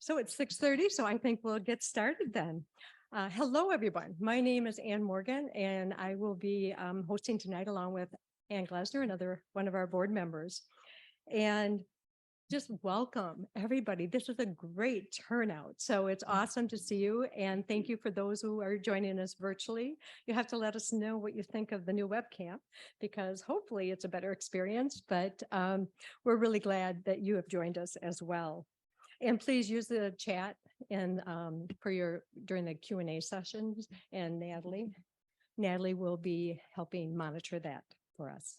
So it's 6:30, so I think we'll get started then. Hello, everyone. My name is Ann Morgan, and I will be hosting tonight along with Ann Glesner, another one of our board members. And just welcome everybody. This is a great turnout. So it's awesome to see you. And thank you for those who are joining us virtually. You have to let us know what you think of the new webcam, because hopefully it's a better experience, but we're really glad that you have joined us as well. And please use the chat and during the Q&A sessions, and Natalie will be helping monitor that for us.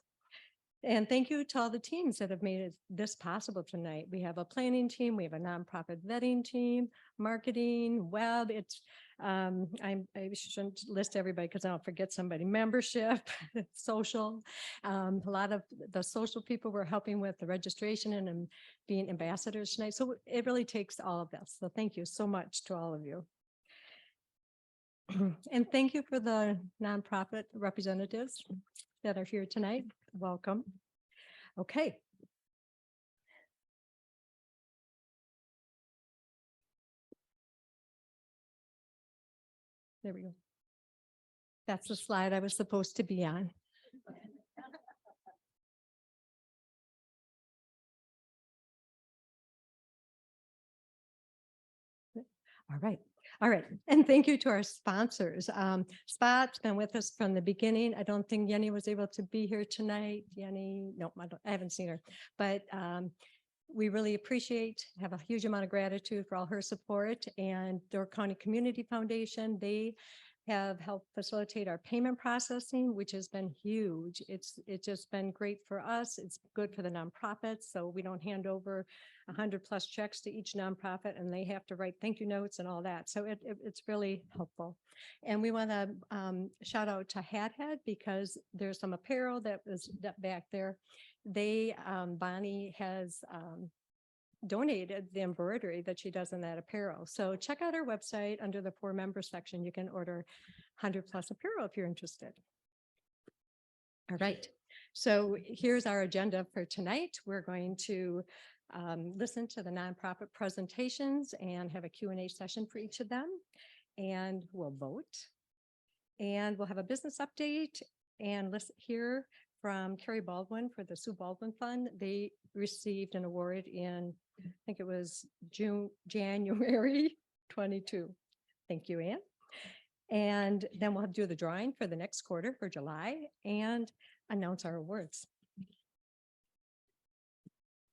And thank you to all the teams that have made this possible tonight. We have a planning team, we have a nonprofit vetting team, marketing, web. I shouldn't list everybody because I'll forget somebody. Membership, social. A lot of the social people were helping with the registration and being ambassadors tonight. So it really takes all of this. So thank you so much to all of you. And thank you for the nonprofit representatives that are here tonight. Welcome. Okay. There we go. That's the slide I was supposed to be on. All right. All right. And thank you to our sponsors. Spot's been with us from the beginning. I don't think Yenny was able to be here tonight. Yenny, no, I haven't seen her, but we really have a huge amount of gratitude for all her support, and Door County Community Foundation. They have helped facilitate our payment processing, which has been huge. It's just been great for us. It's good for the nonprofits. So we don't hand over 100+ checks to each nonprofit and they have to write thank you notes and all that. So it's really helpful. And we want to shout out to Hathead because there's some apparel that was back there. Bonnie has donated the embroidery that she does in that apparel. So check out our website under the for members section. You can order 100+ apparel if you're interested. All right. So here's our agenda for tonight. We're going to listen to the nonprofit presentations and have a Q&A session for each of them. And we'll vote. And we'll have a business update and let's hear from Carrie Baldwin for the Sue Baldwin Fund. They received an award in, I think it was January 22. Thank you, Ann. And then we'll have to do the drawing for the next quarter for July and announce our awards.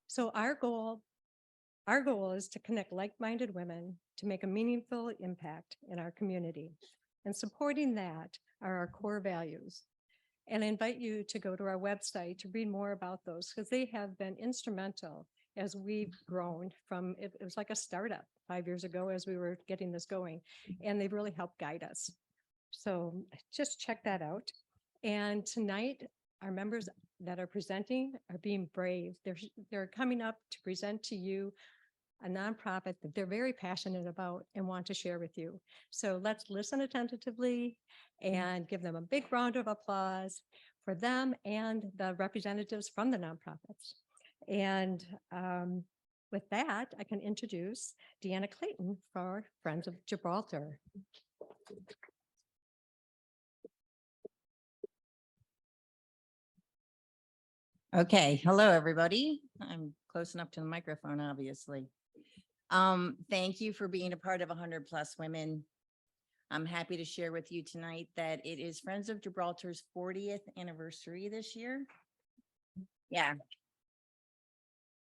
So our goal is to connect like-minded women to make a meaningful impact in our community. And supporting that are our core values. And I invite you to go to our website to read more about those because they have been instrumental as we've grown from, it was like a startup 5 years ago as we were getting this going, and they've really helped guide us. So just check that out. And tonight, our members that are presenting are being brave. They're coming up to present to you a nonprofit that they're very passionate about and want to share with you. So let's listen attentively and give them a big round of applause for them and the representatives from the nonprofits. And with that, I can introduce Deanna Clayton for Friends of Gibraltar. Okay, hello, everybody. I'm close enough to the microphone, obviously. Thank you for being a part of 100+ Women. I'm happy to share with you tonight that it is Friends of Gibraltar's 40th anniversary this year. Yeah.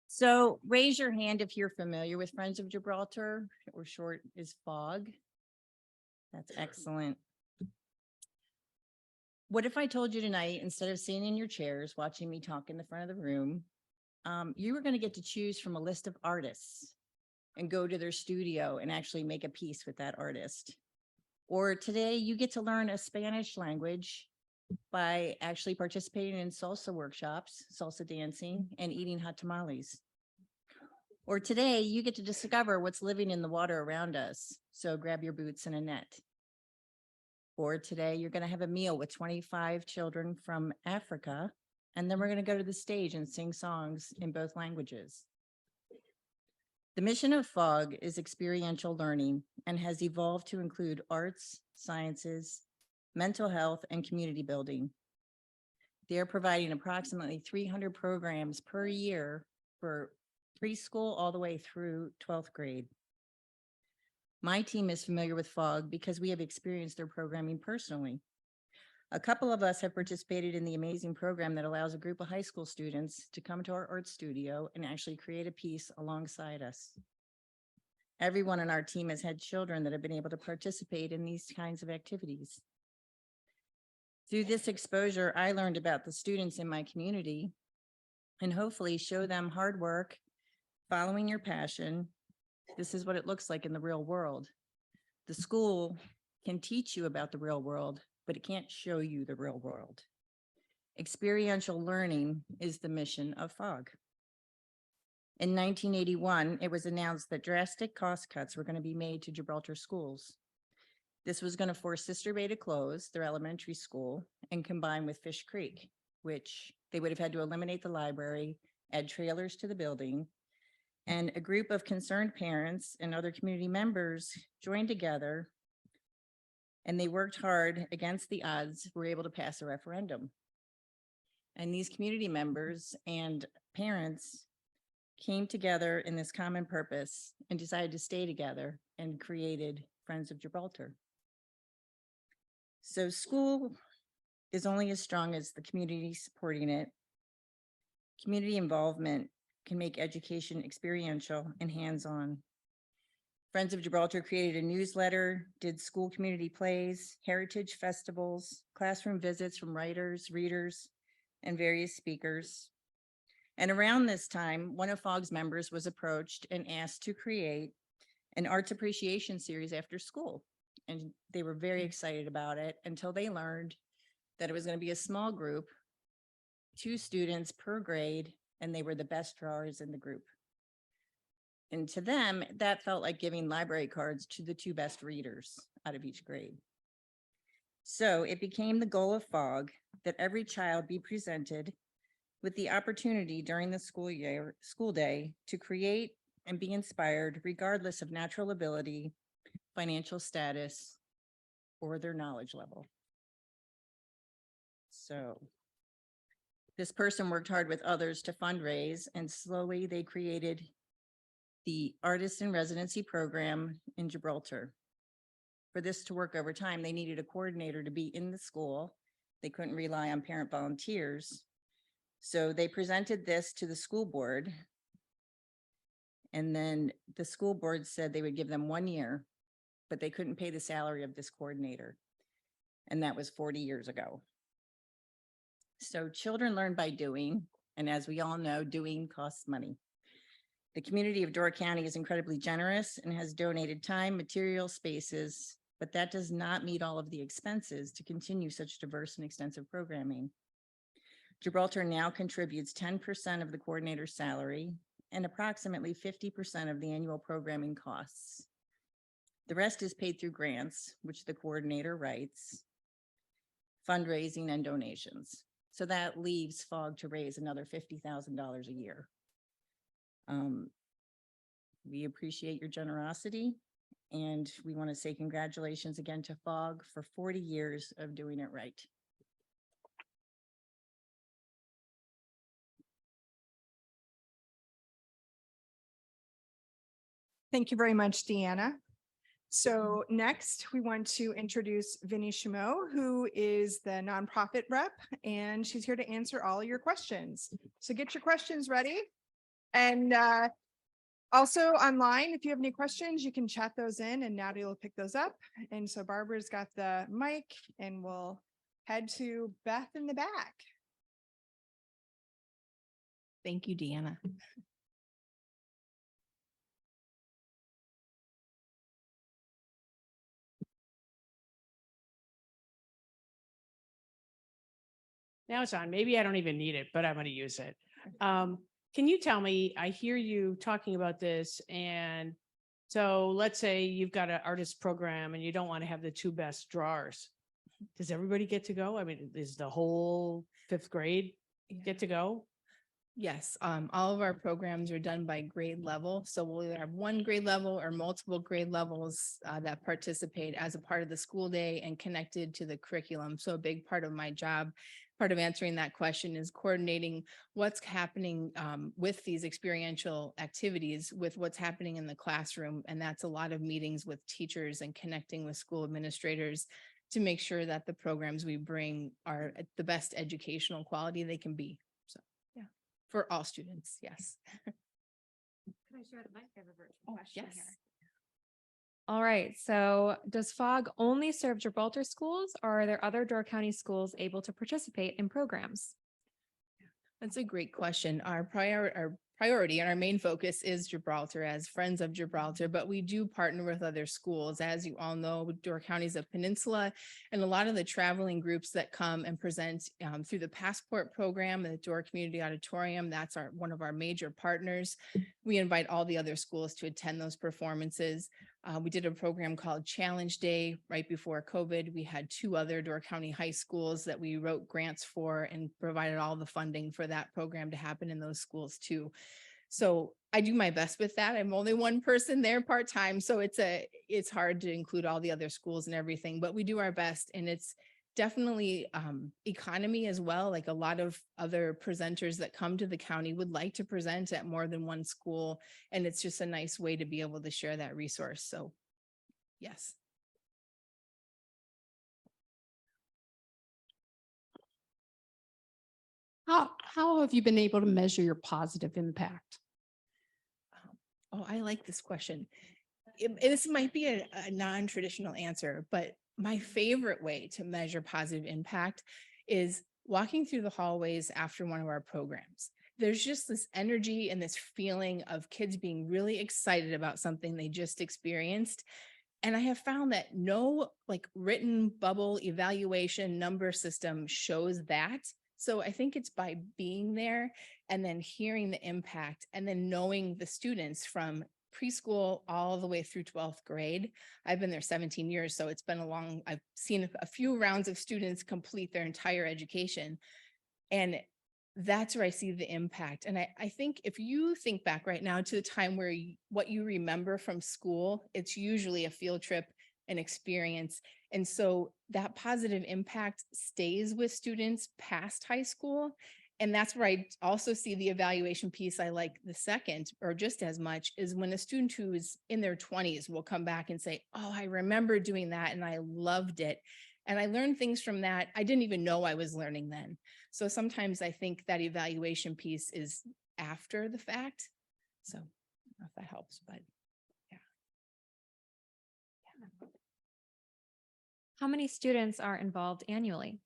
So raise your hand if you're familiar with Friends of Gibraltar, or short is FOG. That's excellent. What if I told you tonight, instead of sitting in your chairs, watching me talk in the front of the room, you were going to get to choose from a list of artists and go to their studio and actually make a piece with that artist. Or today you get to learn a Spanish language by actually participating in salsa workshops, salsa dancing, and eating hot tamales. Or today you get to discover what's living in the water around us. So grab your boots and a net. Or today you're going to have a meal with 25 children from Africa, and then we're going to go to the stage and sing songs in both languages. The mission of FOG is experiential learning and has evolved to include arts, sciences, mental health, and community building. They are providing approximately 300 programs per year for preschool all the way through 12th grade. My team is familiar with FOG because we have experienced their programming personally. A couple of us have participated in the amazing program that allows a group of high school students to come to our art studio and actually create a piece alongside us. Everyone on our team has had children that have been able to participate in these kinds of activities. Through this exposure, I learned about the students in my community and hopefully show them hard work, following your passion. This is what it looks like in the real world. The school can teach you about the real world, but it can't show you the real world. Experiential learning is the mission of FOG. In 1981, it was announced that drastic cost cuts were going to be made to Gibraltar schools. This was going to force Sister Bay to close their elementary school and combine with Fish Creek, which they would have had to eliminate the library, add trailers to the building, and a group of concerned parents and other community members joined together, and they worked hard against the odds, were able to pass a referendum. And these community members and parents came together in this common purpose and decided to stay together and created Friends of Gibraltar. So school is only as strong as the community supporting it. Community involvement can make education experiential and hands-on. Friends of Gibraltar created a newsletter, did school community plays, heritage festivals, classroom visits from writers, readers, and various speakers. And around this time, one of FOG's members was approached and asked to create an arts appreciation series after school. And they were very excited about it until they learned that it was going to be a small group, 2 students per grade, and they were the best drawers in the group. And to them, that felt like giving library cards to the 2 best readers out of each grade. So it became the goal of FOG that every child be presented with the opportunity during the school day to create and be inspired regardless of natural ability, financial status, or their knowledge level. So this person worked hard with others to fundraise, and slowly they created the Artist in Residency program in Gibraltar. For this to work over time, they needed a coordinator to be in the school. They couldn't rely on parent volunteers. So they presented this to the school board. And then the school board said they would give them 1 year, but they couldn't pay the salary of this coordinator. And that was 40 years ago. So children learn by doing. And as we all know, doing costs money. The community of Door County is incredibly generous and has donated time, material, spaces, but that does not meet all of the expenses to continue such diverse and extensive programming. Gibraltar now contributes 10% of the coordinator's salary and approximately 50% of the annual programming costs. The rest is paid through grants, which the coordinator writes, fundraising, and donations. So that leaves FOG to raise another $50,000 a year. We appreciate your generosity, and we want to say congratulations again to FOG for 40 years of doing it right. Thank you very much, Deanna. So next, we want to introduce Vinnie Chameau, who is the nonprofit rep, and she's here to answer all your questions. So get your questions ready. And also online, if you have any questions, you can chat those in and Natalie will pick those up. And so Barbara's got the mic and we'll head to Beth in the back. Thank you, Deanna. Now it's on. Maybe I don't even need it, but I'm going to use it. Can you tell me, I hear you talking about this, and so let's say you've got an artist program and you don't want to have the 2 best drawers. Does everybody get to go? I mean, is the whole 5th grade get to go? Yes, all of our programs are done by grade level. So we'll either have one grade level or multiple grade levels that participate as a part of the school day and connected to the curriculum. So a big part of my job, part of answering that question is coordinating what's happening with these experiential activities with what's happening in the classroom. And that's a lot of meetings with teachers and connecting with school administrators to make sure that the programs we bring are at the best educational quality they can be. So, yeah. For all students, yes. Can I share the mic? I have a virtual Oh, question yes. here. All right, so does FOG only serve Gibraltar schools, or are there other Door County schools able to participate in programs? That's a great question. Our priority and our main focus is Gibraltar as Friends of Gibraltar, but we do partner with other schools. As you all know, Door County is a peninsula, and a lot of the traveling groups that come and present through the Passport program, the Door Community Auditorium, that's one of our major partners. We invite all the other schools to attend those performances. We did a program called Challenge Day right before COVID. We had 2 other Door County high schools that we wrote grants for and provided all the funding for that program to happen in those schools too. So I do my best with that. I'm only one person there part-time, so it's hard to include all the other schools and everything, but we do our best, and it's definitely economy as well. Like a lot of other presenters that come to the county would like to present at more than one school, and it's just a nice way to be able to share that resource. So yes. How have you been able to measure your positive impact? Oh, I like this question. This might be a non-traditional answer, but my favorite way to measure positive impact is walking through the hallways after one of our programs. There's just this energy and this feeling of kids being really excited about something they just experienced. And I have found that no like written bubble evaluation number system shows that. So I think it's by being there and then hearing the impact and then knowing the students from preschool all the way through 12th grade. I've been there 17 years, so it's been I've seen a few rounds of students complete their entire education. And that's where I see the impact. And I think if you think back right now to the time where what you remember from school, it's usually a field trip, an experience. And so that positive impact stays with students past high school. And that's where I also see the evaluation piece I like the second, or just as much, is when a student who is in their 20s will come back and say, oh, I remember doing that and I loved it. And I learned things from that I didn't even know I was learning then. So sometimes I think that evaluation piece is after the fact. So I don't know if that helps, but yeah. How many students are involved annually?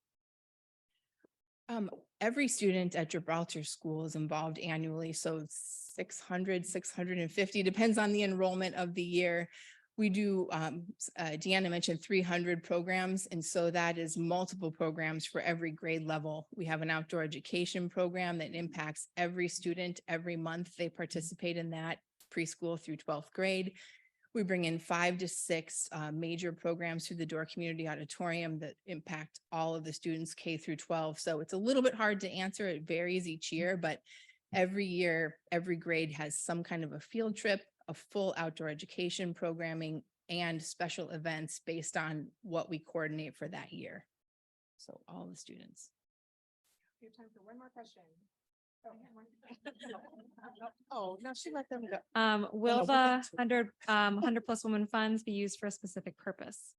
Every student at Gibraltar School is involved annually. So 600, 650, depends on the enrollment of the year. We do, Deanna mentioned 300 programs. And so that is multiple programs for every grade level. We have an outdoor education program that impacts every student every month. They participate in that preschool through 12th grade. We bring in 5 to 6 major programs through the Door Community Auditorium that impact all of the students K through 12. So it's a little bit hard to answer. It varies each year, but every year, every grade has some kind of a field trip, a full outdoor education programming, and special events based on what we coordinate for that year. So all the students. We have time for one more question. Oh, no, she let them go. Will no, the 100 plus women funds be used for a specific purpose?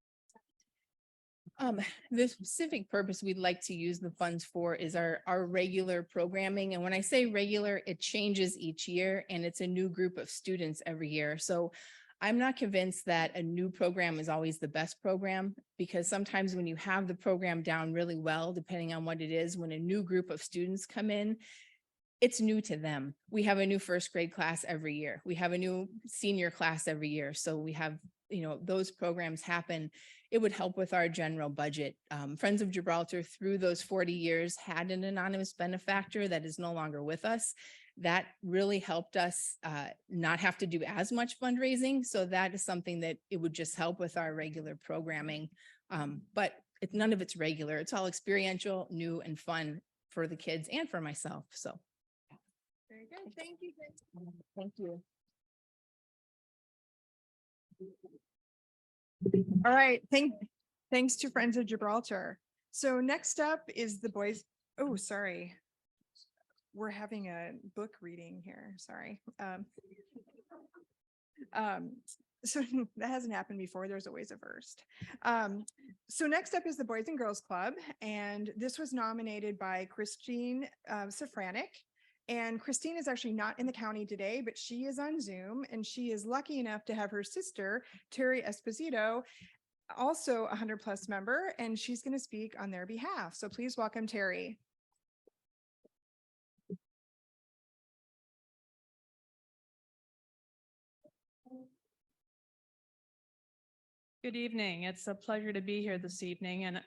The specific purpose we'd like to use the funds for is our regular programming. And when I say regular, it changes each year and it's a new group of students every year. So I'm not convinced that a new program is always the best program, because sometimes when you have the program down really well, depending on what it is, when a new group of students come in, it's new to them. We have a new first grade class every year. We have a new senior class every year. So we have, those programs happen. It would help with our general budget. Friends of Gibraltar through those 40 years had an anonymous benefactor that is no longer with us. That really helped us not have to do as much fundraising. So that is something that it would just help with our regular programming. But none of it's regular. It's all experiential, new and fun for the kids and for myself. So. Very good. Thank you. Thank you. All right. Thanks to Friends of Gibraltar. So next up is the boys. Oh, sorry. We're having a book reading here. Sorry. So that hasn't happened before. There's always a first. So next up is the Boys and Girls Club, and this was nominated by Christine Safranik. And Christine is actually not in the county today, but she is on Zoom, and she is lucky enough to have her sister, Terry Esposito, also a 100+ member, and she's going to speak on their behalf. So please welcome Terry. Good evening. It's a pleasure to be here this evening, and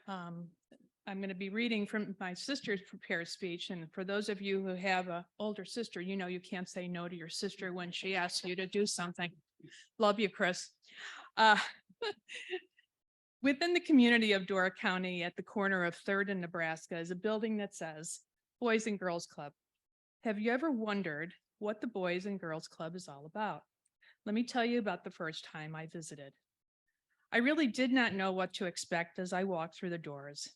I'm going to be reading from my sister's prepared speech. And for those of you who have an older sister, you know you can't say no to your sister when she asks you to do something. Love you, Chris. Within the community of Dora County at the corner of 3rd and Nebraska is a building that says Boys and Girls Club. Have you ever wondered what the Boys and Girls Club is all about? Let me tell you about the first time I visited. I really did not know what to expect as I walked through the doors.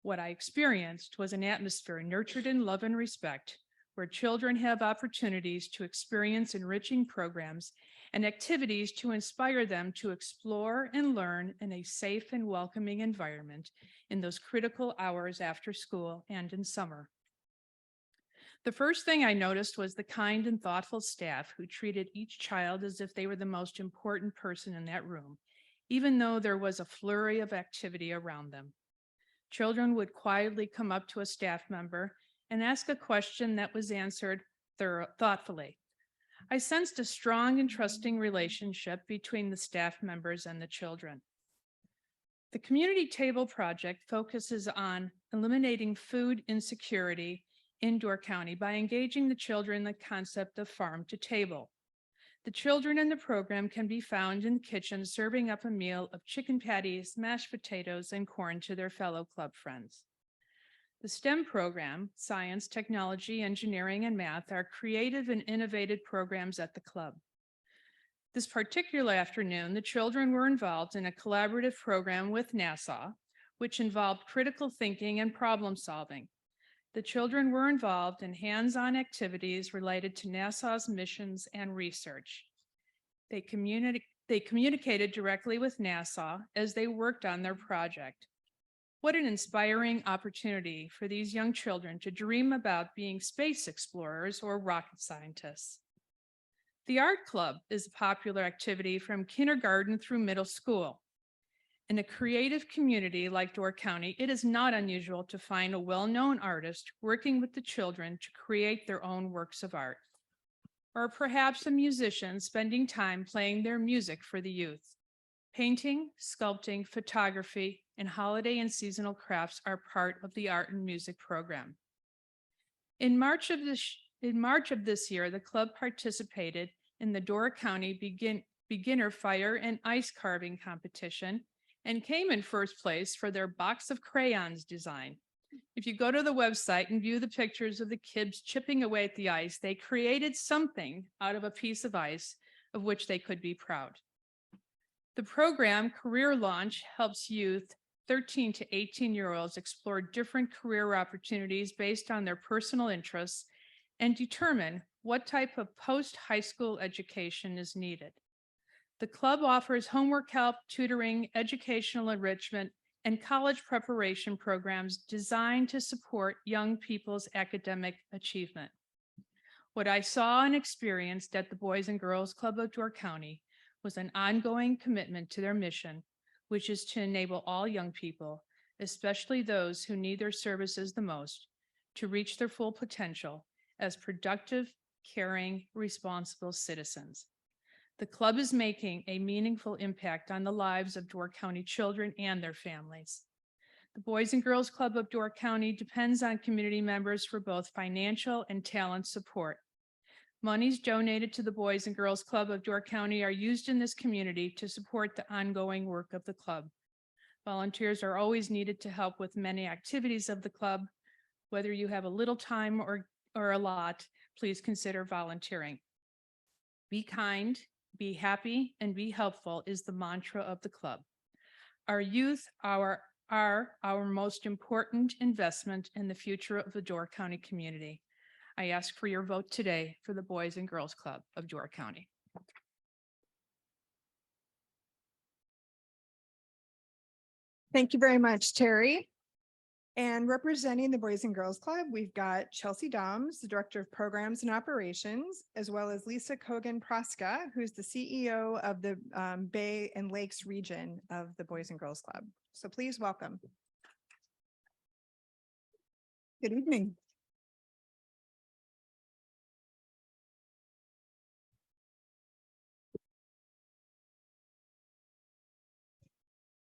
What I experienced was an atmosphere nurtured in love and respect, where children have opportunities to experience enriching programs and activities to inspire them to explore and learn in a safe and welcoming environment in those critical hours after school and in summer. The first thing I noticed was the kind and thoughtful staff who treated each child as if they were the most important person in that room, even though there was a flurry of activity around them. Children would quietly come up to a staff member and ask a question that was answered thoughtfully. I sensed a strong and trusting relationship between the staff members and the children. The Community Table Project focuses on eliminating food insecurity in Door County by engaging the children in the concept of farm to table. The children in the program can be found in the kitchen serving up a meal of chicken patties, mashed potatoes, and corn to their fellow club friends. The STEM program, science, technology, engineering, and math, are creative and innovative programs at the club. This particular afternoon, the children were involved in a collaborative program with NASA, which involved critical thinking and problem solving. The children were involved in hands-on activities related to NASA's missions and research. They communicated directly with NASA as they worked on their project. What an inspiring opportunity for these young children to dream about being space explorers or rocket scientists. The Art Club is a popular activity from kindergarten through middle school. In a creative community like Door County, it is not unusual to find a well-known artist working with the children to create their own works of art, or perhaps a musician spending time playing their music for the youth. Painting, sculpting, photography, and holiday and seasonal crafts are part of the art and music program. In March of this year, the club participated in the Door County Beginner Fire and Ice Carving Competition and came in first place for their box of crayons design. If you go to the website and view the pictures of the kids chipping away at the ice, they created something out of a piece of ice of which they could be proud. The program Career Launch helps youth 13 to 18-year-olds explore different career opportunities based on their personal interests and determine what type of post-high school education is needed. The club offers homework help, tutoring, educational enrichment, and college preparation programs designed to support young people's academic achievement. What I saw and experienced at the Boys and Girls Club of Door County was an ongoing commitment to their mission, which is to enable all young people, especially those who need their services the most, to reach their full potential as productive, caring, responsible citizens. The club is making a meaningful impact on the lives of Door County children and their families. The Boys and Girls Club of Door County depends on community members for both financial and talent support. Monies donated to the Boys and Girls Club of Door County are used in this community to support the ongoing work of the club. Volunteers are always needed to help with many activities of the club. Whether you have a little time or a lot, please consider volunteering. Be kind, be happy, and be helpful is the mantra of the club. Our youth are our most important investment in the future of the Door County community. I ask for your vote today for the Boys and Girls Club of Door County. Thank you very much, Terry. And representing the Boys and Girls Club, we've got Chelsea Doms, the Director of Programs and Operations, as well as Lisa Kogan-Praska, who's the CEO of the Bay and Lakes region of the Boys and Girls Club. So please welcome. Good evening.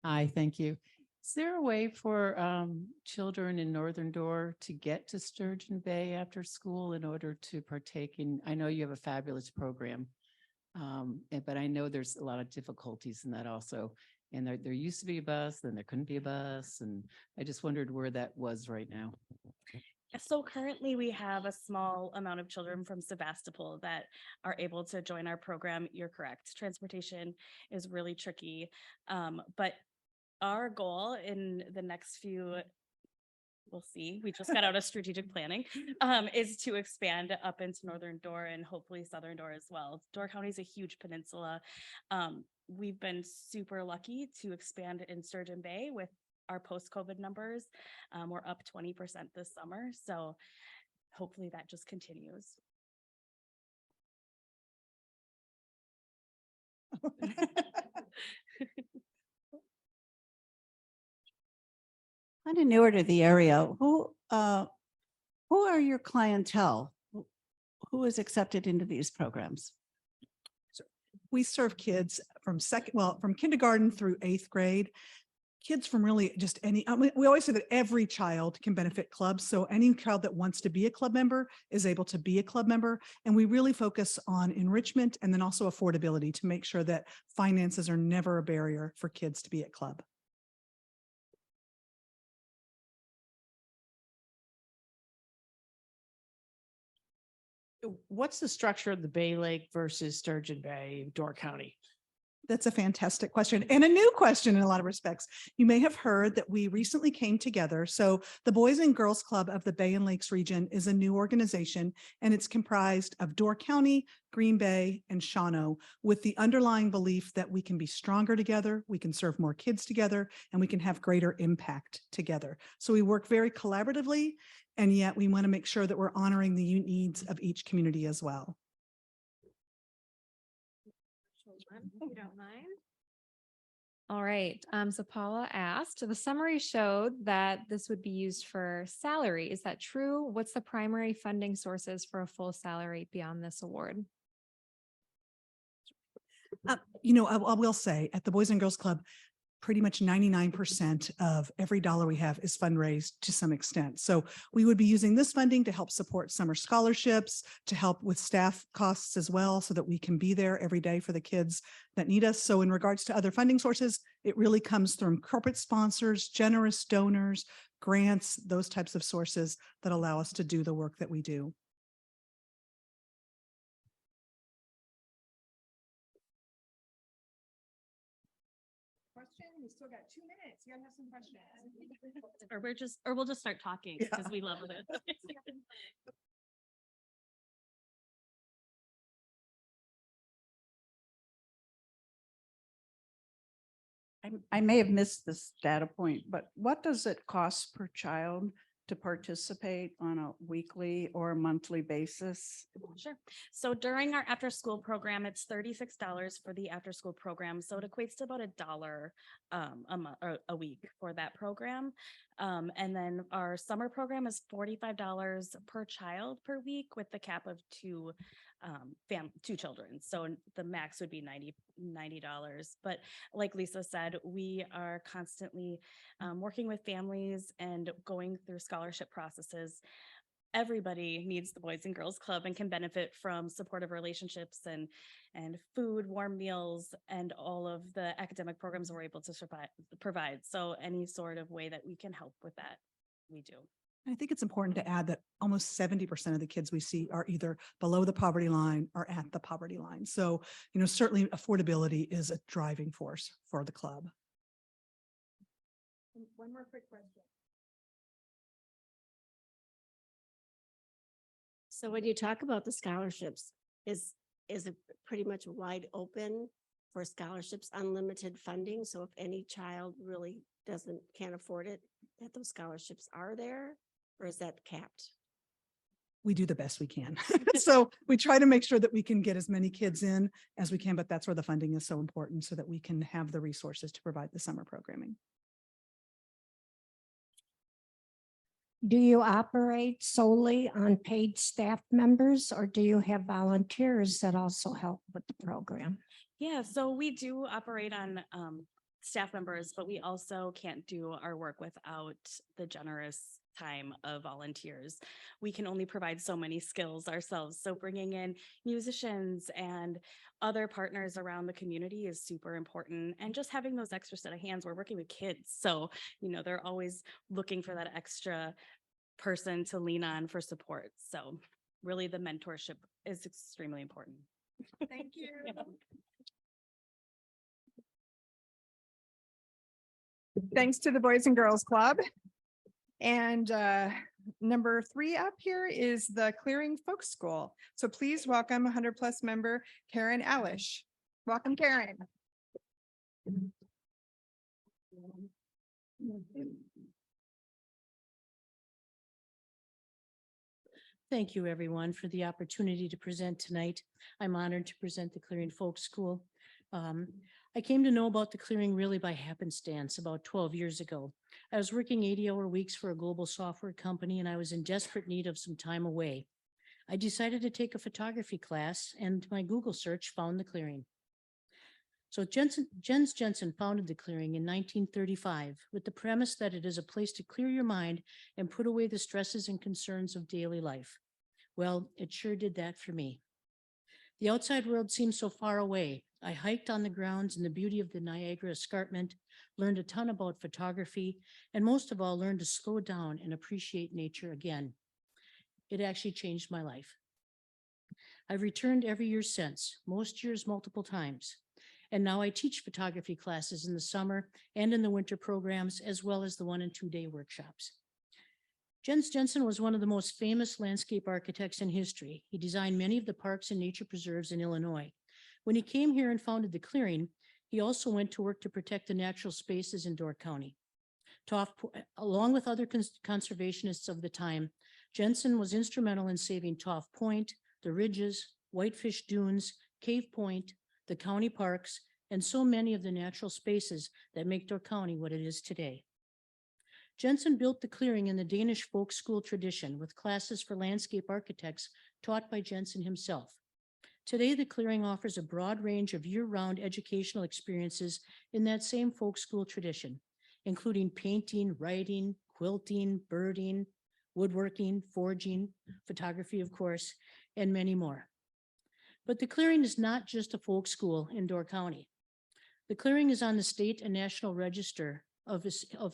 Hi, thank you. Is there a way for children in Northern Door to get to Sturgeon Bay after school in order to partake in, I know you have a fabulous program, but I know there's a lot of difficulties in that also. And there used to be a bus, then there couldn't be a bus. And I just wondered where that was right now. So currently we have a small amount of children from Sebastopol that are able to join our program. You're correct. Transportation is really tricky. But our goal in the next few, we'll see, we just got out of strategic planning, is to expand up into Northern Door and hopefully Southern Door as well. Door County is a huge peninsula. We've been super lucky to expand in Sturgeon Bay with our post-COVID numbers. We're up 20% this summer. So hopefully that just continues. Kind of newer to the area. Who are your clientele? Who is accepted into these programs? We serve kids from from kindergarten through 8th grade. Kids from really just any, we always say that every child can benefit clubs. So any child that wants to be a club member is able to be a club member. And we really focus on enrichment and then also affordability to make sure that finances are never a barrier for kids to be at club. What's the structure of the Bay Lake versus Sturgeon Bay, Door County? That's a fantastic question and a new question in a lot of respects. You may have heard that we recently came together. So the Boys and Girls Club of the Bay and Lakes region is a new organization, and it's comprised of Door County, Green Bay, and Shawano, with the underlying belief that we can be stronger together, we can serve more kids together, and we can have greater impact together. So we work very collaboratively, and yet we want to make sure that we're honoring the unique needs of each community as well. If you don't mind. All right. So Paula asked, the summary showed that this would be used for salary. Is that true? What's the primary funding sources for a full salary beyond this award? I will say at the Boys and Girls Club, pretty much 99% of every dollar we have is fundraised to some extent. So we would be using this funding to help support summer scholarships, to help with staff costs as well, so that we can be there every day for the kids that need us. So in regards to other funding sources, it really comes from corporate sponsors, generous donors, grants, those types of sources that allow us to do the work that we do. We still got 2 minutes. You gotta have some questions. Or we'll just start talking because we love it. I may have missed this data point, but what does it cost per child to participate on a weekly or monthly basis? Sure. So during our after school program, it's $36 for the after school program. So it equates to about $1 a month or a week for that program. And then our summer program is $45 per child per week with the cap of two children. So the max would be $90. But like Lisa said, we are constantly working with families and going through scholarship processes. Everybody needs the Boys and Girls Club and can benefit from supportive relationships and food, warm meals, and all of the academic programs we're able to provide. So any sort of way that we can help with that, we do. I think it's important to add that almost 70% of the kids we see are either below the poverty line or at the poverty line. So, certainly affordability is a driving force for the club. One more quick question. So when you talk about the scholarships, is it pretty much wide open for scholarships, unlimited funding? So if any child really can't afford it, that those scholarships are there, or is that capped? We do the best we can. So we try to make sure that we can get as many kids in as we can, but that's where the funding is so important so that we can have the resources to provide the summer programming. Do you operate solely on paid staff members, or do you have volunteers that also help with the program? Yeah, so we do operate on staff members, but we also can't do our work without the generous time of volunteers. We can only provide so many skills ourselves. So bringing in musicians and other partners around the community is super important. And just having those extra set of hands, we're working with kids. So, they're always looking for that extra person to lean on for support. So really the mentorship is extremely important. Thank you. Thanks to the Boys and Girls Club. And number 3 up here is the Clearing Folk School. So please welcome 100+ member Karen Alish. Welcome, Karen. Thank you, everyone, for the opportunity to present tonight. I'm honored to present the Clearing Folk School. I came to know about the clearing really by happenstance about 12 years ago. I was working 80-hour weeks for a global software company, and I was in desperate need of some time away. I decided to take a photography class, and my Google search found the clearing. So Jens Jensen founded the clearing in 1935 with the premise that it is a place to clear your mind and put away the stresses and concerns of daily life. Well, it sure did that for me. The outside world seemed so far away. I hiked on the grounds in the beauty of the Niagara Escarpment, learned a ton about photography, and most of all, learned to slow down and appreciate nature again. It actually changed my life. I've returned every year since, most years multiple times. And now I teach photography classes in the summer and in the winter programs, as well as the 1- and 2-day workshops. Jens Jensen was one of the most famous landscape architects in history. He designed many of the parks and nature preserves in Illinois. When he came here and founded the clearing, he also went to work to protect the natural spaces in Door County. Along with other conservationists of the time, Jensen was instrumental in saving Toff Point, the Ridges, Whitefish Dunes, Cave Point, the county parks, and so many of the natural spaces that make Door County what it is today. Jensen built the clearing in the Danish folk school tradition with classes for landscape architects taught by Jensen himself. Today, the clearing offers a broad range of year-round educational experiences in that same folk school tradition, including painting, writing, quilting, birding, woodworking, forging, photography, of course, and many more. But the clearing is not just a folk school in Door County. The clearing is on the state and national register of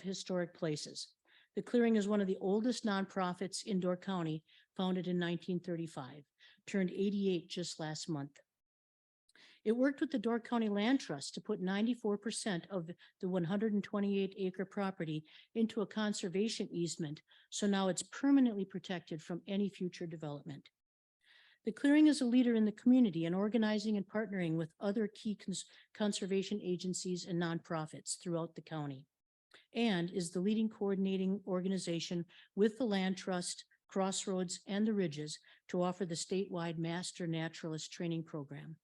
historic places. The clearing is one of the oldest nonprofits in Door County, founded in 1935, turned 88 just last month. It worked with the Door County Land Trust to put 94% of the 128-acre property into a conservation easement, so now it's permanently protected from any future development. The clearing is a leader in the community in organizing and partnering with other key conservation agencies and nonprofits throughout the county, and is the leading coordinating organization with the Land Trust, Crossroads, and the Ridges to offer the statewide Master Naturalist Training Program.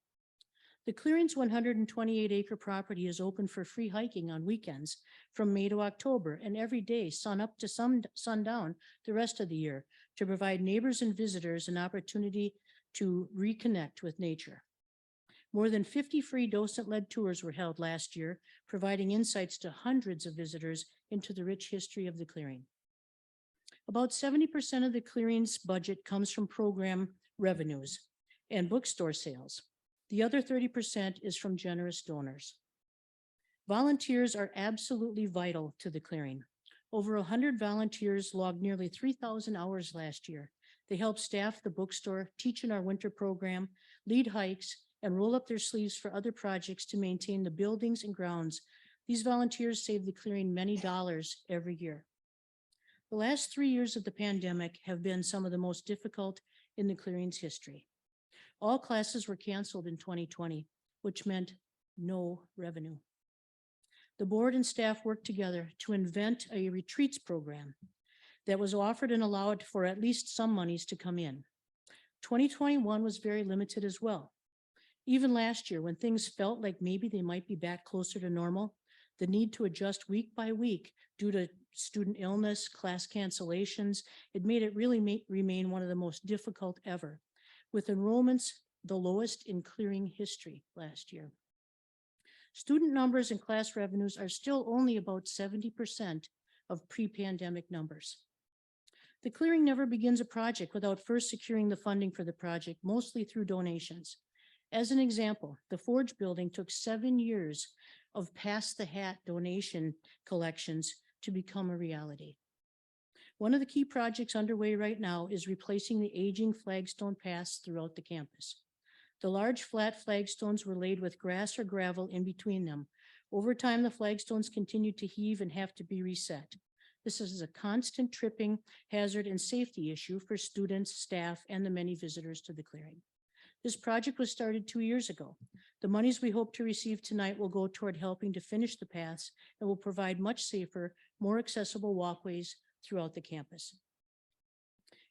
The clearing's 128-acre property is open for free hiking on weekends from May to October and every day sun up to sundown the rest of the year to provide neighbors and visitors an opportunity to reconnect with nature. More than 50 free docent-led tours were held last year, providing insights to hundreds of visitors into the rich history of the clearing. About 70% of the clearing's budget comes from program revenues and bookstore sales. The other 30% is from generous donors. Volunteers are absolutely vital to the clearing. Over 100 volunteers logged nearly 3,000 hours last year. They helped staff the bookstore, teach in our winter program, lead hikes, and roll up their sleeves for other projects to maintain the buildings and grounds. These volunteers save the clearing many dollars every year. The last 3 years of the pandemic have been some of the most difficult in the clearing's history. All classes were canceled in 2020, which meant no revenue. The board and staff worked together to invent a retreats program that was offered and allowed for at least some monies to come in. 2021 was very limited as well. Even last year, when things felt like maybe they might be back closer to normal, the need to adjust week by week due to student illness, class cancellations, it made it really remain one of the most difficult ever, with enrollments the lowest in clearing history last year. Student numbers and class revenues are still only about 70% of pre-pandemic numbers. The clearing never begins a project without first securing the funding for the project, mostly through donations. As an example, the Forge building took 7 years of pass the hat donation collections to become a reality. One of the key projects underway right now is replacing the aging flagstone paths throughout the campus. The large flat flagstones were laid with grass or gravel in between them. Over time, the flagstones continued to heave and have to be reset. This is a constant tripping hazard and safety issue for students, staff, and the many visitors to the clearing. This project was started 2 years ago. The monies we hope to receive tonight will go toward helping to finish the paths and will provide much safer, more accessible walkways throughout the campus.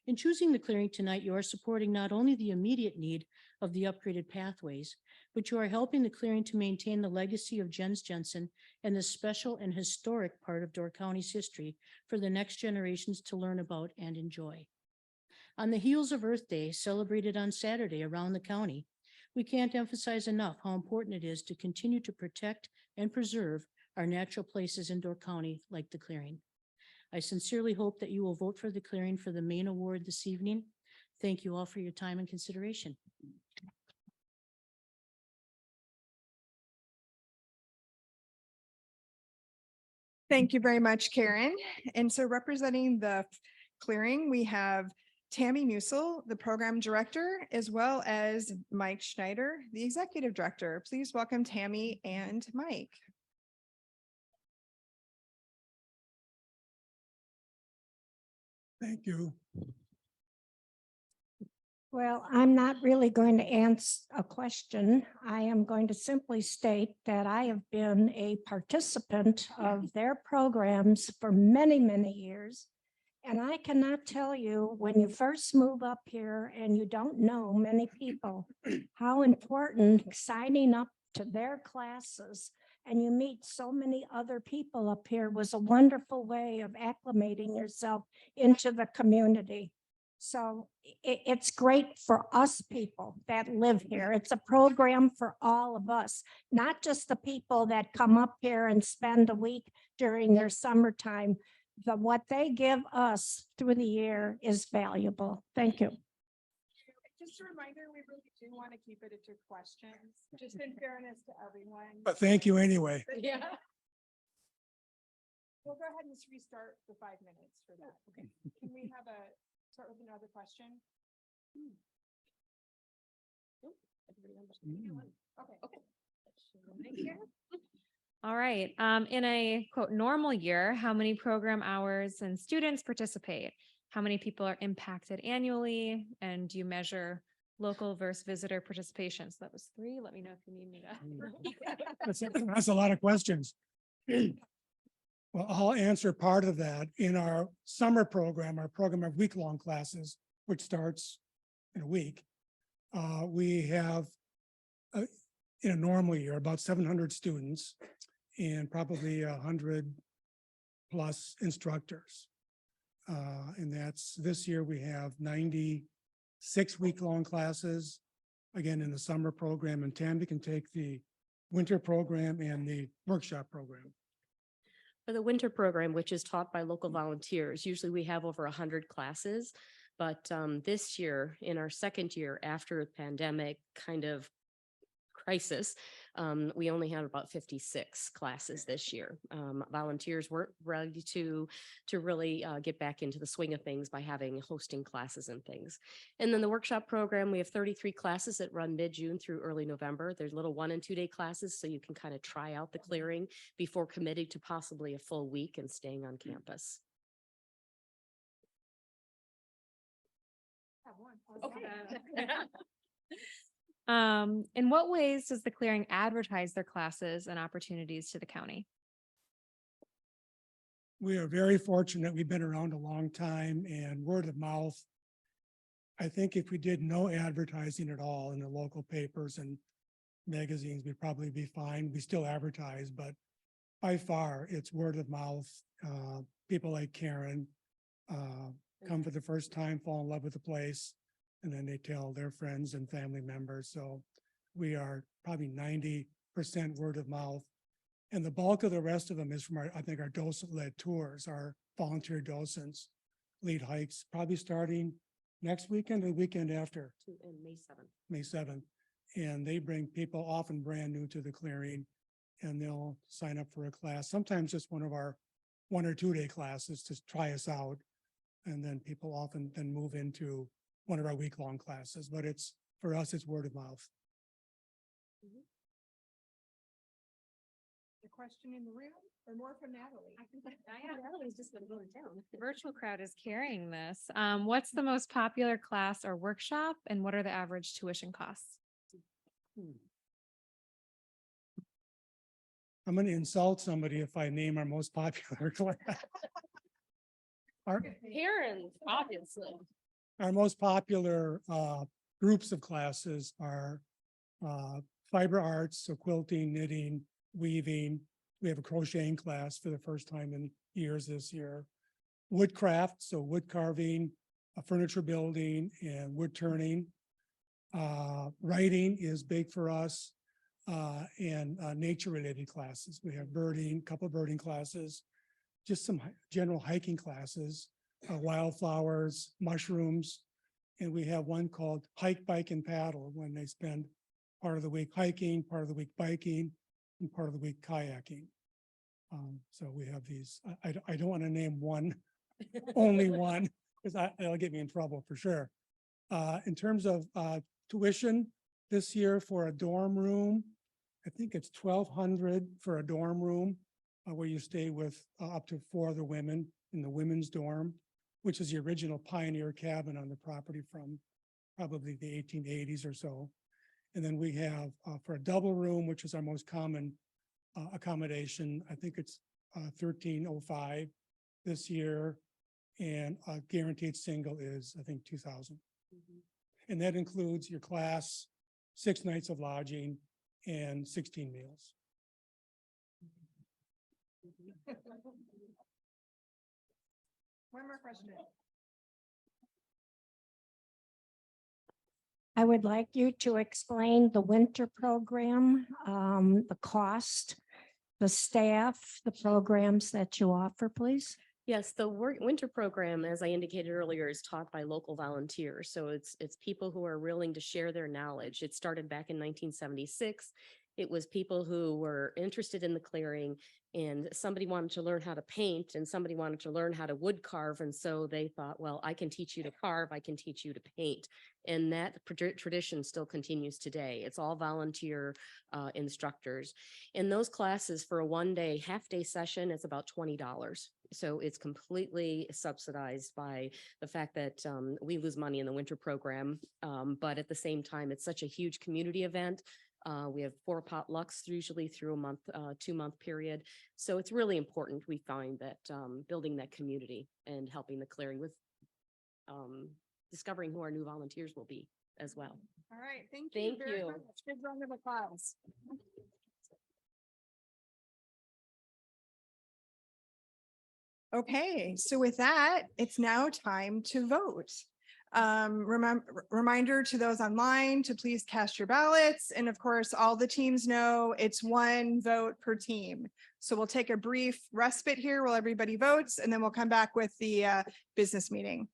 In choosing the clearing tonight, you are supporting not only the immediate need of the upgraded pathways, but you are helping the clearing to maintain the legacy of Jens Jensen and this special and historic part of Door County's history for the next generations to learn about and enjoy. On the heels of Earth Day, celebrated on Saturday around the county, we can't emphasize enough how important it is to continue to protect and preserve our natural places in Door County like the clearing. I sincerely hope that you will vote for the clearing for the main award this evening. Thank you all for your time and consideration. Thank you very much, Karen. And so representing the clearing, we have Tammy Musil, the program director, as well as Mike Schneider, the executive director. Please welcome Tammy and Mike. Thank you. Well, I'm not really going to answer a question. I am going to simply state that I have been a participant of their programs for many, many years. And I cannot tell you, when you first move up here and you don't know many people, how important signing up to their classes and you meet so many other people up here was a wonderful way of acclimating yourself into the community. So it's great for us people that live here. It's a program for all of us, not just the people that come up here and spend a week during their summertime. What they give us through the year is valuable. Thank you. Just a reminder, we really do want to keep it to questions, just in fairness to everyone. But thank you anyway. Yeah. We'll go ahead and just restart the 5 minutes for that. Okay. Can we start with another question? Okay. All right. In a quote normal year, how many program hours and students participate? How many people are impacted annually? And do you measure local versus visitor participation? So that was 3. Let me know if you need me to. That's a lot of questions. Well, I'll answer part of that. In our summer program, our program of week-long classes, which starts in a week, we have, in a normal year, about 700 students and probably 100 plus instructors. And that's, this year we have 96 week-long classes, again, in the summer program, and Tammy can take the winter program and the workshop program. For the winter program, which is taught by local volunteers, usually we have over 100 classes, but this year, in our second year after the pandemic kind of crisis, we only had about 56 classes this year. Volunteers weren't ready to really get back into the swing of things by hosting classes and things. And then the workshop program, we have 33 classes that run mid-June through early November. There's little 1 and 2 day classes, so you can kind of try out the clearing before committing to possibly a full week and staying on campus. In what ways does the clearing advertise their classes and opportunities to the county? We are very fortunate. We've been around a long time, and word of mouth. I think if we did no advertising at all in the local papers and magazines, we'd probably be fine. We still advertise, but by far it's word of mouth. People like Karen come for the first time, fall in love with the place, and then they tell their friends and family members. So we are probably 90% word of mouth. And the bulk of the rest of them is from our, I think, our docent-led tours. Our volunteer docents lead hikes, probably starting next weekend or the weekend after. May 7th. May 7th. And they bring people often brand new to the clearing, and they'll sign up for a class, sometimes just one of our 1 or 2 day classes to try us out. And then people often then move into one of our week-long classes, but it's, for us, it's word of mouth. The question in the room or more from Natalie? Natalie's just been going down. The virtual crowd is carrying this. What's the most popular class or workshop, and what are the average tuition costs? I'm going to insult somebody if I name our most popular class. Parents, obviously. Our most popular groups of classes are fiber arts, so quilting, knitting, weaving. We have a crocheting class for the first time in years this year. Woodcraft, so wood carving, furniture building, and wood turning. Writing is big for us, and nature-related classes. We have birding, a couple of birding classes, just some general hiking classes, wildflowers, mushrooms, and we have one called Hike, Bike, and Paddle, when they spend part of the week hiking, part of the week biking, and part of the week kayaking. So we have these. I don't want to name one, only one, because it'll get me in trouble for sure. In terms of tuition this year for a dorm room, I think it's $1,200 for a dorm room where you stay with up to 4 other women in the women's dorm, which is the original pioneer cabin on the property from probably the 1880s or so. And then we have for a double room, which is our most common accommodation, I think it's $1,305 this year, and a guaranteed single is, I think, $2,000. And that includes your class, 6 nights of lodging, and 16 meals. One more question. I would like you to explain the winter program, the cost, the staff, the programs that you offer, please. Yes, the winter program, as I indicated earlier, is taught by local volunteers. So it's people who are willing to share their knowledge. It started back in 1976. It was people who were interested in the clearing, and somebody wanted to learn how to paint, and somebody wanted to learn how to wood carve. And so they thought, well, I can teach you to carve, I can teach you to paint. And that tradition still continues today. It's all volunteer instructors. And those classes for a 1-day, half-day session, it's about $20. So it's completely subsidized by the fact that we lose money in the winter program. But at the same time, it's such a huge community event. We have 4 potlucks usually through a month, 2-month period. So it's really important, we find, that building that community and helping the clearing with discovering who our new volunteers will be as well. All right, thank you. Thank very you. much. Good round of applause. Okay, so with that, it's now time to vote. Reminder to those online to please cast your ballots. And of course, all the teams know it's 1 vote per team. So we'll take a brief respite here while everybody votes, and then we'll come back with the business meeting.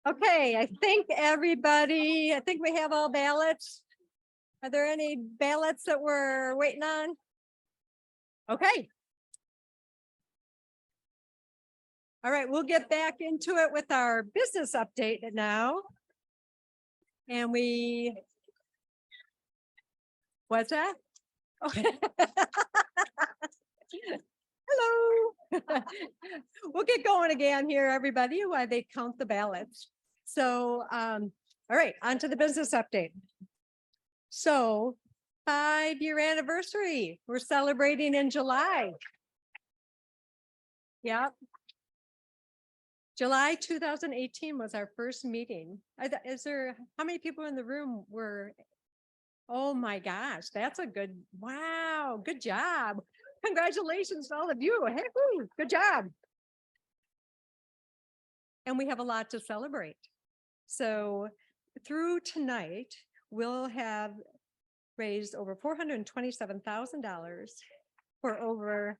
Okay, I think we have all ballots. Are there any ballots that we're waiting on? Okay. All right, we'll get back into it with our business update now. And what's that? Okay. Hello. We'll get going again here, everybody, while they count the ballots. So, all right, on to the business update. So 5-year anniversary, we're celebrating in July. Yep. July 2018 was our first meeting. How many people in the room were? Oh my gosh, that's a wow, good job. Congratulations to all of you. Hey, woo, good job. And we have a lot to celebrate. So through tonight, we'll have raised over $427,000 for over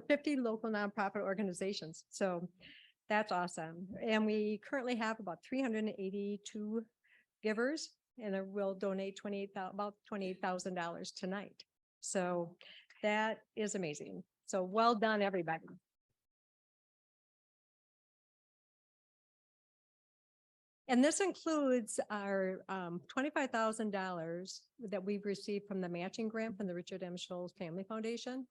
50 local nonprofit organizations. So that's awesome. And we currently have about 382 givers, and we'll donate about $28,000 tonight. So that is amazing. So well done, everybody. And this includes our $25,000 that we've received from the matching grant from the Richard M. Scholl's Family Foundation.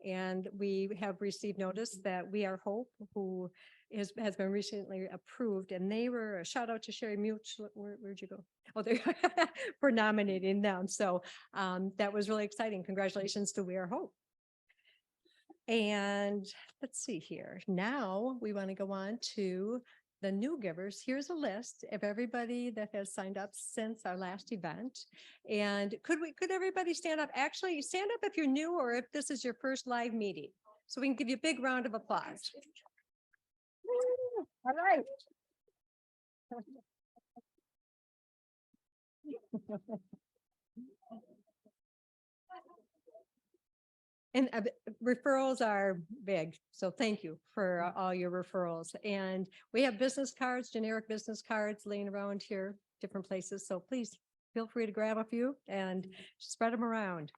And we have received notice that We Are Hope, who has been recently approved, and they were a shout out to Sherry Mutual. Where'd you go? Oh, there for nominating them. So that was really exciting. Congratulations to We Are Hope. And let's see here. Now we want to go on to the new givers. Here's a list of everybody that has signed up since our last event. And could everybody stand up? Actually, stand up if you're new or if this is your first live meeting. So we can give you a big round of applause. Woo! All right. And referrals are big. So thank you for all your referrals. And we have business cards, generic business cards laying around here, different places. So please feel free to grab a few and spread them around.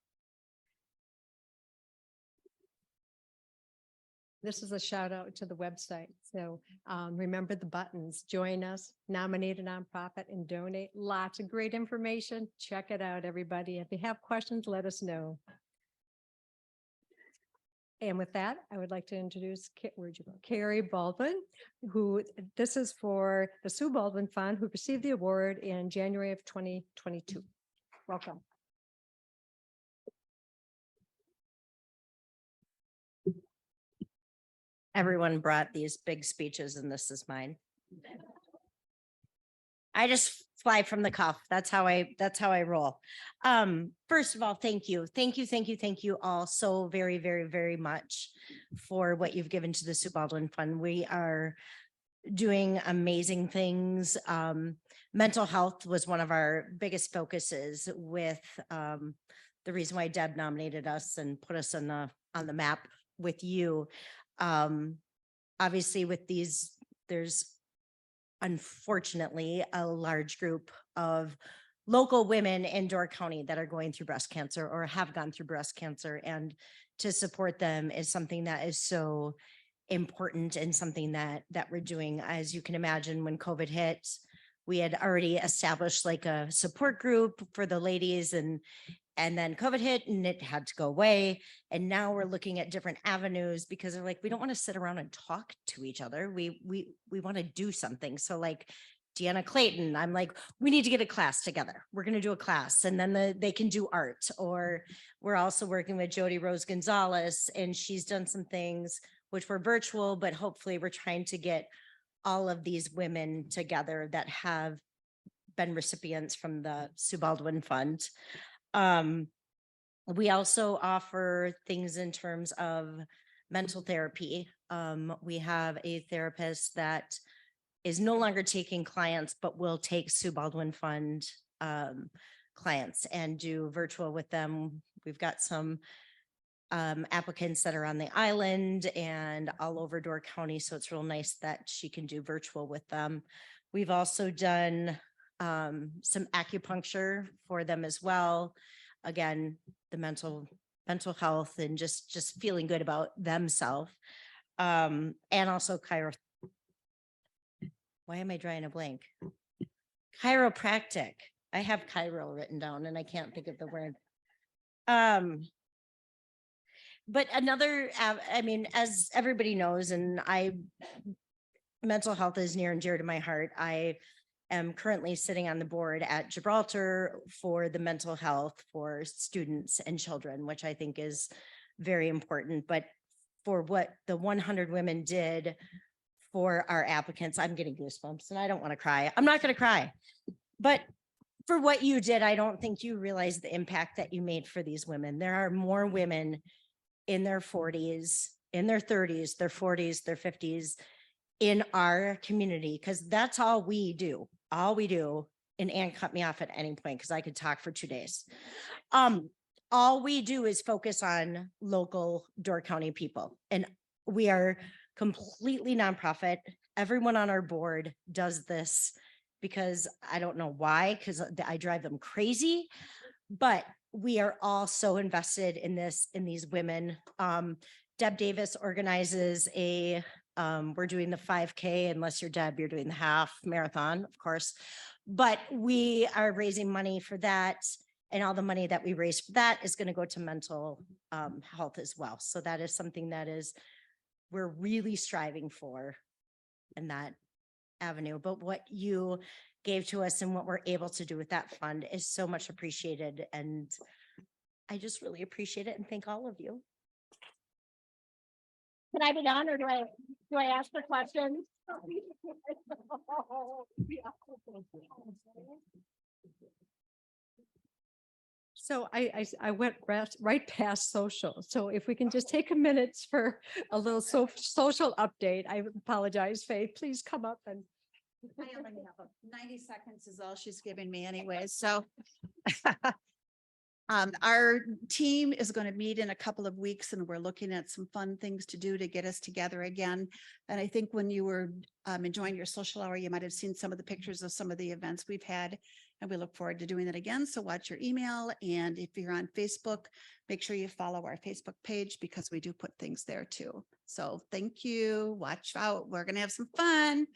This is a shout out to the website. So remember the buttons, join us, nominate a nonprofit, and donate. Lots of great information. Check it out, everybody. If you have questions, let us know. And with that, I would like to introduce, where'd you go? Carrie Baldwin, this is for the Sue Baldwin Fund, who received the award in January of 2022. Welcome. Everyone brought these big speeches and this is mine. I just fly from the cuff. That's how I roll. First of all, thank you all so very, very, very much for what you've given to the Sue Baldwin Fund. We are doing amazing things. Mental health was one of our biggest focuses with the reason why Deb nominated us and put us on the map with you. Obviously with these, there's unfortunately a large group of local women in Door County that are going through breast cancer or have gone through breast cancer, and to support them is something that is so important and something that we're doing. As you can imagine, when COVID hit, we had already established like a support group for the ladies, and then COVID hit and it had to go away. And now we're looking at different avenues because they're like, we don't want to sit around and talk to each other. We want to do something. So like Deanna Clayton, I'm like, we need to get a class together. We're going to do a class, and then they can do art. Or we're also working with Jody Rose Gonzalez, and she's done some things which were virtual, but hopefully we're trying to get all of these women together that have been recipients from the Sue Baldwin Fund. We also offer things in terms of mental therapy. We have a therapist that is no longer taking clients, but will take Sue Baldwin Fund clients and do virtual with them. We've got some applicants that are on the island and all over Door County. So it's real nice that she can do virtual with them. We've also done some acupuncture for them as well. Again, the mental health and just feeling good about themselves. And also why am I drawing a blank? Chiropractic. I have chiro written down and I can't think of the word. But another, I mean, as everybody knows, and mental health is near and dear to my heart. I am currently sitting on the board at Gibraltar for the mental health for students and children, which I think is very important. But for what the 100 women did for our applicants, I'm getting goosebumps and I don't want to cry. I'm not going to cry, but for what you did, I don't think you realize the impact that you made for these women. There are more women in their 40s, in their 30s, their 40s, their 50s in our community, because that's all we do. All we do, and Ann cut me off at any point because I could talk for 2 days. All we do is focus on local Door County people. And we are completely nonprofit. Everyone on our board does this because I don't know why, because I drive them crazy, but we are all so invested in this, in these women. Deb Davis organizes we're doing the 5K, unless you're Deb, you're doing the half marathon, of course, but we are raising money for that. And all the money that we raise for that is going to go to mental health as well. So that is something that we're really striving for in that avenue. But what you gave to us and what we're able to do with that fund is so much appreciated. And I just really appreciate it and thank all of you. Can I be done or do I ask for questions? So I went right past social. So if we can just take a minute for a little social update, I apologize, Faith, please come up and. I only have 90 seconds is all she's giving me anyway. So our team is going to meet in a couple of weeks and we're looking at some fun things to do to get us together again. And I think when you were enjoying your social hour, you might have seen some of the pictures of some of the events we've had, and we look forward to doing that again. So watch your email. And if you're on Facebook, make sure you follow our Facebook page because we do put things there too. So thank you. Watch out. We're going to have some fun.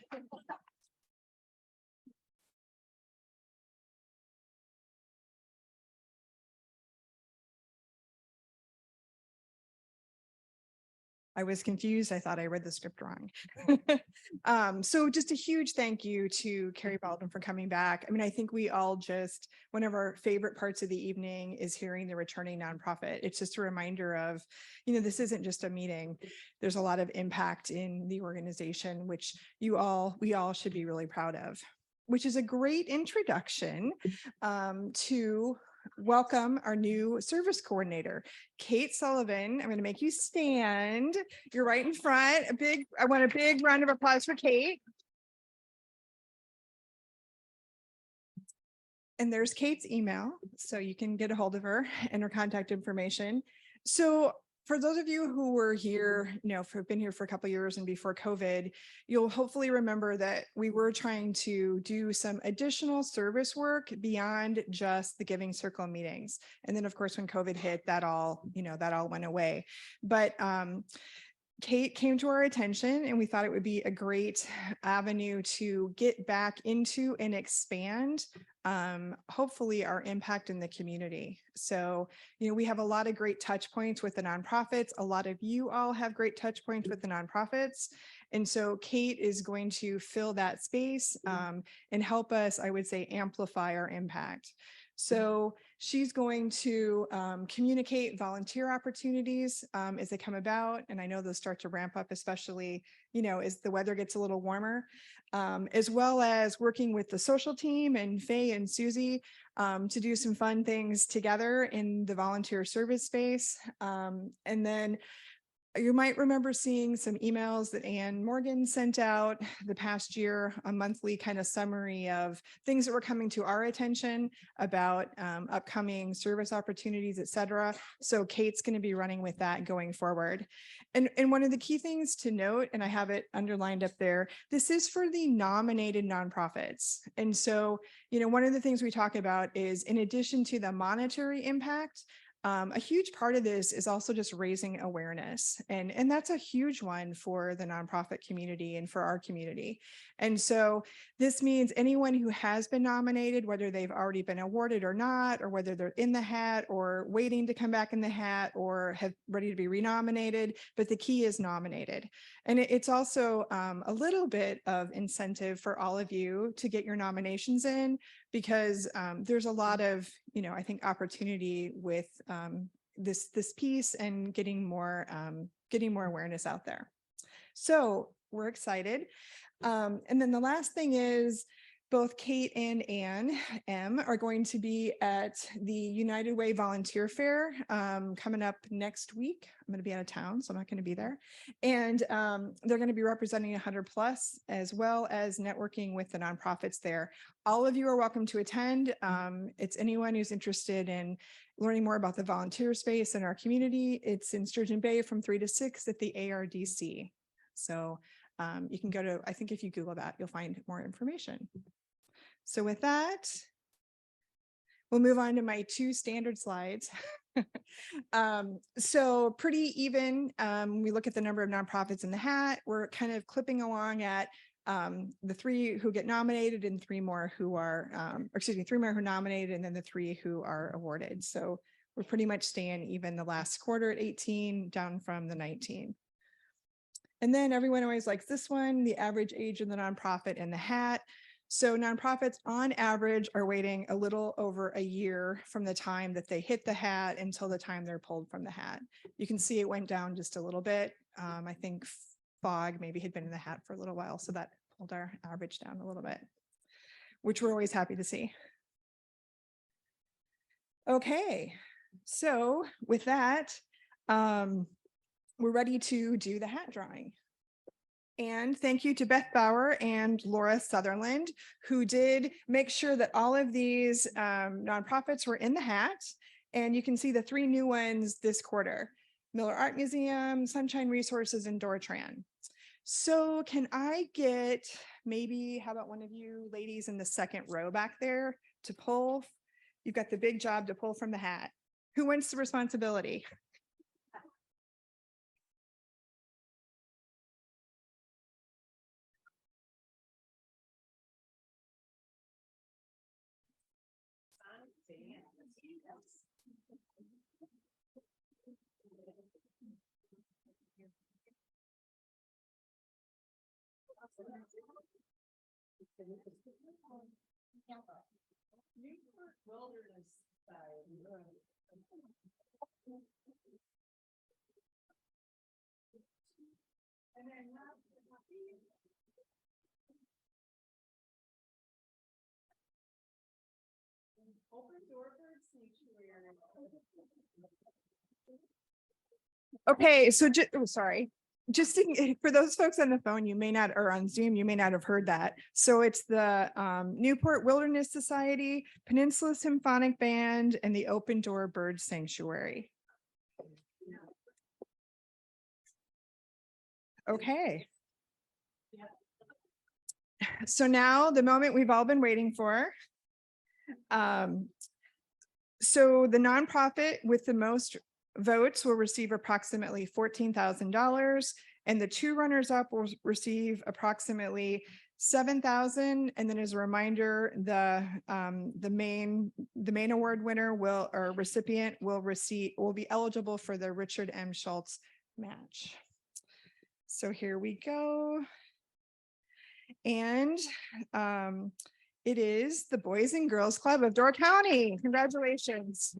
I was confused. I thought I read the script wrong. So just a huge thank you to Carrie Baldwin for coming back. I mean, I think we all one of our favorite parts of the evening is hearing the returning nonprofit. It's just a reminder of, this isn't just a meeting. There's a lot of impact in the organization, which we all should be really proud of, which is a great introduction to welcome our new service coordinator, Kate Sullivan. I'm going to make you stand. You're right in front. I want a big round of applause for Kate. And there's Kate's email, so you can get a hold of her and her contact information. So for those of you who were here, been here for a couple of years and before COVID, you'll hopefully remember that we were trying to do some additional service work beyond just the Giving Circle meetings. And then of course, when COVID hit, that all went away. But Kate came to our attention and we thought it would be a great avenue to get back into and expand hopefully our impact in the community. So, we have a lot of great touch points with the nonprofits. A lot of you all have great touch points with the nonprofits. And so Kate is going to fill that space and help us, I would say, amplify our impact. So she's going to communicate volunteer opportunities as they come about. And I know they'll start to ramp up, especially, as the weather gets a little warmer, as well as working with the social team and Faye and Susie to do some fun things together in the volunteer service space. And then You might remember seeing some emails that Ann Morgan sent out the past year, a monthly kind of summary of things that were coming to our attention about upcoming service opportunities, et cetera. So Kate's going to be running with that going forward. And one of the key things to note, and I have it underlined up there, this is for the nominated nonprofits. And so, you know, one of the things we talk about is, in addition to the monetary impact, a huge part of this is also just raising awareness. And that's a huge one for the nonprofit community and for our community. And so this means anyone who has been nominated, whether they've already been awarded or not, or whether they're in the hat or waiting to come back in the hat or have ready to be renominated, but the key is nominated. And it's also a little bit of incentive for all of you to get your nominations in, because there's a lot of, you know, I think opportunity with this piece and getting more awareness out there. So we're excited. And then the last thing is, both Kate and Ann M are going to be at the United Way Volunteer Fair coming up next week. I'm going to be out of town, so I'm not going to be there. And they're going to be representing 100+, as well as networking with the nonprofits there. All of you are welcome to attend. It's anyone who's interested in learning more about the volunteer space in our community. It's in Sturgeon Bay from 3 to 6 at the ARDC. So you can go to, I think if you Google that, you'll find more information. So with that, we'll move on to my 2 standard slides. So pretty even. We look at the number of nonprofits in the hat. We're kind of clipping along at the 3 who get nominated and 3 more who are, 3 more who are nominated, and then the 3 who are awarded. So we're pretty much staying even the last quarter at 18, down from the 19. And then everyone always likes this one, the average age of the nonprofit in the hat. So nonprofits on average are waiting a little over a year from the time that they hit the hat until the time they're pulled from the hat. You can see it went down just a little bit. I think FOG maybe had been in the hat for a little while, so that pulled our average down a little bit, which we're always happy to see. Okay, so with that, we're ready to do the hat drawing. And thank you to Beth Bauer and Laura Sutherland, who did make sure that all of these nonprofits were in the hat. And you can see the 3 new ones this quarter: Miller Art Museum, Sunshine Resources, and Dortran. So can I get maybe, how about one of you ladies in the second row back there to pull? You've got the big job to pull from the hat. Who wants the responsibility? Okay, so sorry. Just for those folks on the phone, you may not, or on Zoom, you may not have heard that. So it's the Newport Wilderness Society, Peninsula Symphonic Band, and the Open Door Bird Sanctuary. Okay. So now the moment we've all been waiting for. So the nonprofit with the most votes will receive approximately $14,000, and the 2 runners-up will receive approximately $7,000. And then, as a reminder, the main award winner or recipient will be eligible for the Richard M. Schultz match. So here we go. And it is the Boys and Girls Club of Door County. Congratulations.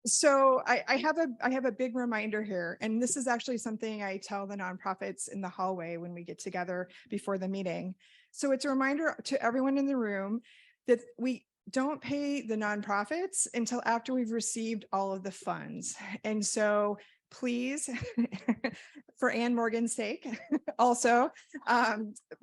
So I have a big reminder here, and this is actually something I tell the nonprofits in the hallway when we get together before the meeting. So it's a reminder to everyone in the room that don't pay the nonprofits until after we've received all of the funds. And so please, for Ann Morgan's sake, also,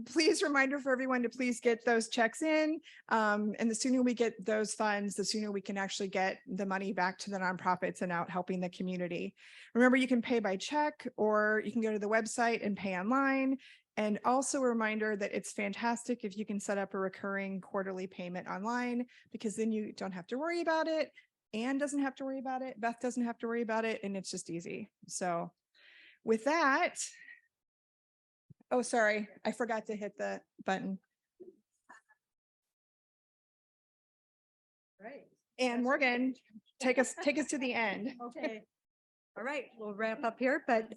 please reminder for everyone to please get those checks in. And the sooner we get those funds, the sooner we can actually get the money back to the nonprofits and out helping the community. Remember, you can pay by check or you can go to the website and pay online. And also a reminder that it's fantastic if you can set up a recurring quarterly payment online, because then you don't have to worry about it. Anne doesn't have to worry about it. Beth doesn't have to worry about it. And it's just easy. So with that, oh, sorry, I forgot to hit the button. Right. And Morgan, take us to the end. Okay. All right, we'll wrap up here, but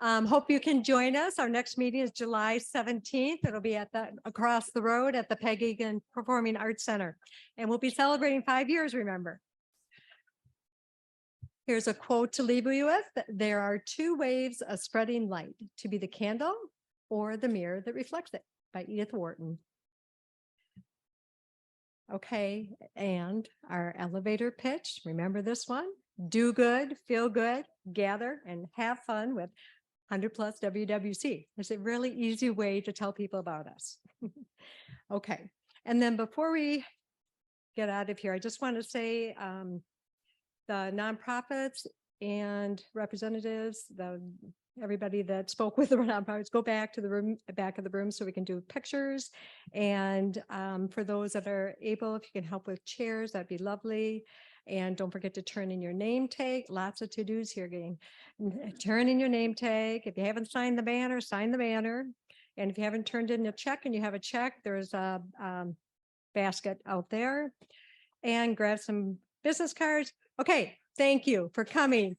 hope you can join us. Our next meeting is July 17th. It'll be at across the road at the Peg Egan Performing Arts Center. And we'll be celebrating 5 years, remember. Here's a quote to leave you with. There are two ways of spreading light, to be the candle or the mirror that reflects it, by Edith Wharton. Okay, and our elevator pitch, remember this one? Do good, feel good, gather, and have fun with 100 plus WWC. It's a really easy way to tell people about us. Okay, and then before we get out of here, I just want to say the nonprofits and representatives, everybody that spoke with the nonprofits, go back to the back of the room so we can do pictures. And for those that are able, if you can help with chairs, that'd be lovely. And don't forget to turn in your name tag. Lots of to-dos here, gang. Turn in your name tag. If you haven't signed the banner, sign the banner. And if you haven't turned in a check and you have a check, there's a basket out there. And grab some business cards. Okay, thank you for coming.